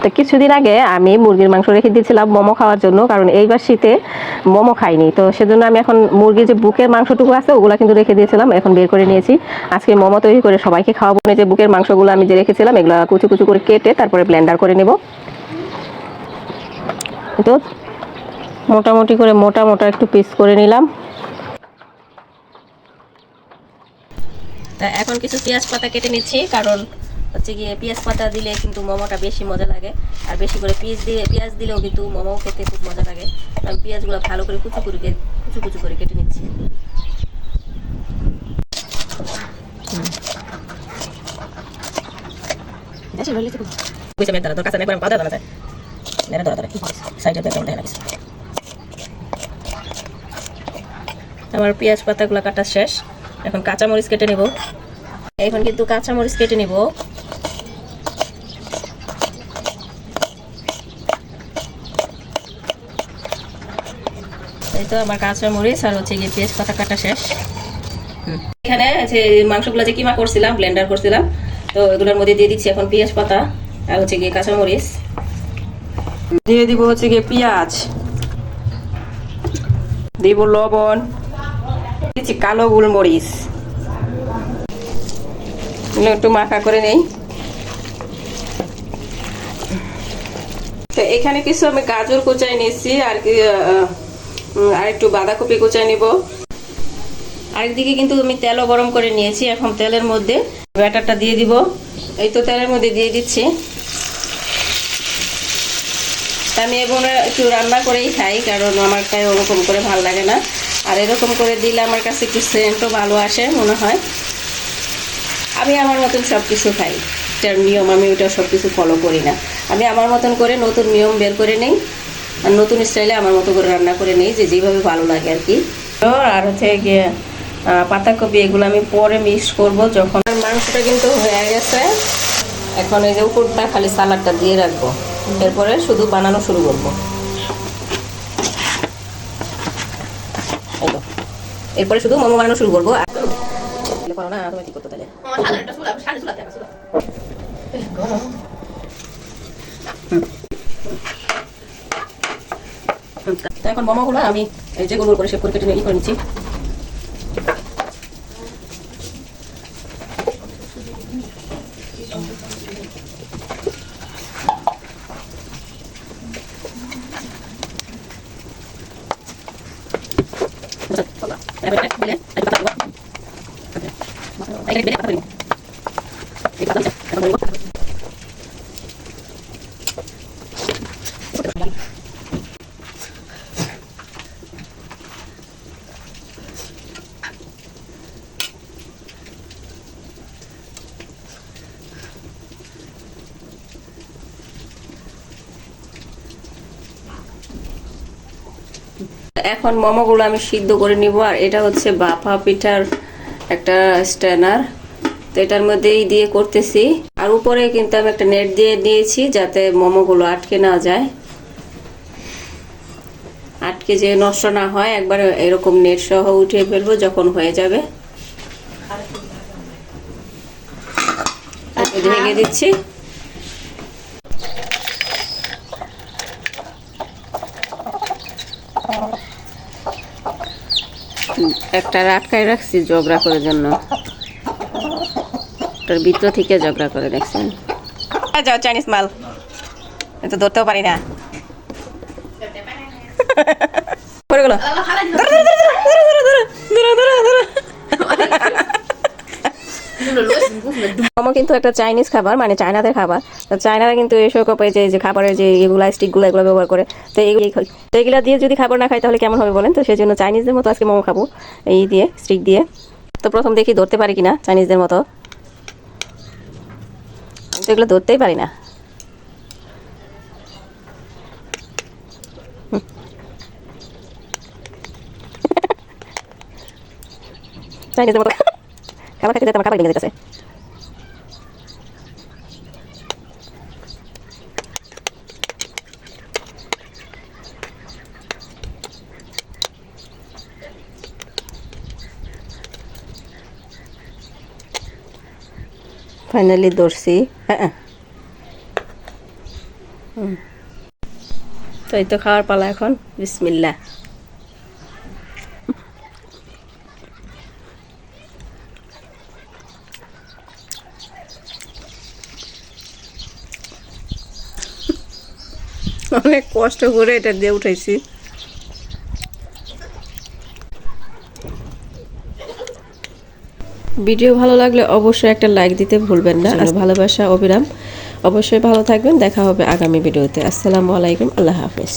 তো কিছুদিন আগে আমি মুরগির মাংস রেখে দিয়েছিলাম মোমো খাওয়ার জন্য, কারণ এইবার শীতে মোমো খাইনি। তো সেজন্য আমি এখন মুরগির যে বুকের মাংসটুকু আছে ওগুলো কিন্তু রেখে দিয়েছিলাম, এখন বের করে নিয়েছি। আজকে মোমো তৈরি করে সবাইকে খাওয়াবো। যে বুকের মাংসগুলো আমি যে রেখেছিলাম এগুলো কুচু কুচু করে কেটে তারপরে ব্লেন্ডার করে নেব। তো মোটামুটি করে মোটা মোটা একটু পিস করে নিলাম। তা এখন কিছু পেঁয়াজ পাতা কেটে নিচ্ছি, কারণ হচ্ছে গিয়ে পেঁয়াজ পাতা দিলে কিন্তু মোমোটা বেশি মজা লাগে, আর বেশি করে পেঁয়াজ দিলেও কিন্তু মোমো খেতে খুব মজা লাগে। আমি পেঁয়াজগুলো ভালো করে কুচু কুচু করে কেটে নিচ্ছি। আমার পেঁয়াজ পাতাগুলো কাটা শেষ, এখন কাঁচামরিচ কেটে নেব। এখন কিন্তু কাঁচামরিচ কেটে নেব। এই তো আমার কাঁচামরিচ আর হচ্ছে গিয়ে পেঁয়াজ পাতা কাটা শেষ। এখানে যে মাংসগুলো যে কিমা করছিলাম, ব্লেন্ডার করছিলাম, তো এগুলোর মধ্যে দিয়ে দিচ্ছি এখন পেঁয়াজ পাতা আর হচ্ছে গিয়ে কাঁচামরিচ। দিয়ে দিব হচ্ছে গিয়ে পেঁয়াজ, দিব লবণ, দিচ্ছি কালো গোলমরিচ, একটু মাখা করে নেই। তো এখানে কিছু আমি গাজর কুচাই নিয়েছি, আর একটু বাঁধাকপি কুচাই নিব। আরেকদিকে কিন্তু আমি তেলও গরম করে নিয়েছি, এখন তেলের মধ্যে ব্যাটারটা দিয়ে দিব। এই তো তেলের মধ্যে দিয়ে দিচ্ছি। আমি এগুলো একটু রান্না করেই খাই, কারণ আমার কাছে ওরকম করে ভালো লাগে না, আর এরকম করে দিলে আমার কাছে একটু সেন্টও ভালো আসে মনে হয়। আমি আমার মতন সব কিছু খাই, এটার নিয়ম আমি ওটা সব কিছু ফলো করি না। আমি আমার মতন করে নতুন নিয়ম বের করে নেই, আর নতুন স্টাইলে আমার মতো করে রান্না করে নেই, যে যেভাবে ভালো লাগে আর কি। আর হচ্ছে গিয়ে পাতাকপি এগুলো আমি পরে মিক্স করব যখন। মাংসটা কিন্তু হয়ে গেছে, এখন এই যে উপরটা খালি সালাডটা দিয়ে রাখবো, এরপরে শুধু বানানো শুরু করবো। এরপরে শুধু মোমো বানানো শুরু করবো। না তুমি কি করতে তাহলে এখন মোমোগুলো আমি এই যে গোল গোল করে শেপ করে কেটে নিয়ে করে নিচ্ছি। এখন মোমোগুলো আমি সিদ্ধ করে নিব। আর এটা হচ্ছে বাফা পিঠার একটা স্ট্যানার, তো এটার মধ্যেই দিয়ে করতেছি। আর উপরে কিন্তু আমি একটা নেট দিয়ে দিয়েছি যাতে মোমোগুলো আটকে না যায়, আটকে যে নষ্ট না হয়। একবার এরকম নেট সহ উঠিয়ে ফেলবো যখন হয়ে যাবে। ঢেকে দিচ্ছি। একটা আটকায় রাখছি ঝগড়া করার জন্য, ওটার ভিতর থেকে ঝগড়া করে দেখছেন। যাও চাইনিজ মাল, তো ধরতেও পারি না। মোমো কিন্তু একটা চাইনিজ খাবার, মানে চায়নাদের খাবার। চায়নারা কিন্তু এসব যে খাবারের যে এগুলা স্টিকগুলো এগুলো ব্যবহার করে। তো এইগুলা দিয়ে যদি খাবার না খাই তাহলে কেমন হবে বলেন? তো সেই জন্য চাইনিজদের মতো আজকে মোমো খাবো, এই দিয়ে স্টিক দিয়ে। তো প্রথম দেখি ধরতে পারি কিনা চাইনিজদের মতো, তো এগুলো ধরতেই পারি না। চাইনিজদের মতো খাবার খেতে যেতে আমার খাবার ভেঙে যেতেছে। ফাইনালি ধরছি। হ্যাঁ তো এই তো খাওয়ার পালা এখন, বিসমিল্লাহ। অনেক কষ্ট করে এটা দিয়ে উঠাইছি। ভিডিও ভালো লাগলে অবশ্যই একটা লাইক দিতে ভুলবেন না। ভালোবাসা অবিরাম। অবশ্যই ভালো থাকবেন, দেখা হবে আগামী ভিডিওতে। আসসালামু আলাইকুম, আল্লাহ হাফেজ।